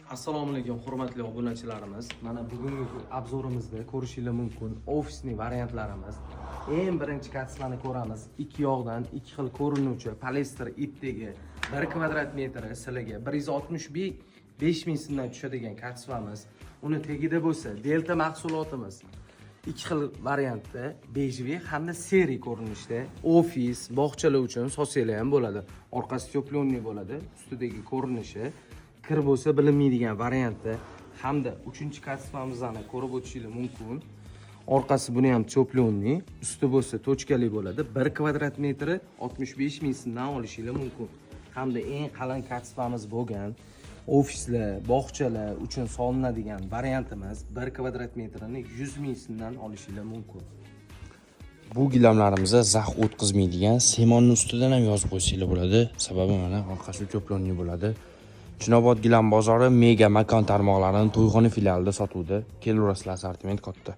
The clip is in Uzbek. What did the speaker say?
Assalomu alaykum hurmatli obunachilarimiz. Mana bugungi obzorimizda ko'rishingiz mumkin ofisning variantlarimiz. Eng birinchi katslarni ko'ramiz. Ikki yoqdan ikki xil ko'rinuvchi poliester ipdagi 1 kvadrat metri siliga 165 ming so'mdan tushadigan katsvamiz. Uni tagida bo'lsa Delta mahsulotimiz. Ikki xil variantda bejviy hamda seri ko'rinishda ofis, bog'chalar uchun sosiylar ham bo'ladi. Orqasi teplyonli bo'ladi. Ustidagi ko'rinishi kir bo'lsa bilinmaydigan variantda hamda 3-katsvamizni ko'rib o'tishingiz mumkin. Orqasi buni ham teplyonli, usti bo'lsa tochkali bo'ladi. 1 kvadrat metri 65 ming so'mdan olishingiz mumkin. Hamda eng qalin katsvamiz bo'lgan ofislar, bog'chalar uchun solinadigan variantimiz 1 kvadrat metrini 100 ming so'mdan olishingiz mumkin. Bu gilamlarimizda zax o'tkazmaydigan semonning ustidan ham yozib qo'ysangiz bo'ladi. Sababi mana orqasi teplyonli bo'ladi. Chinobod gilam bozori mega makon tarmoqlarining To'yxona filialida sotuvda. Kelaverasizlar, assortiment katta.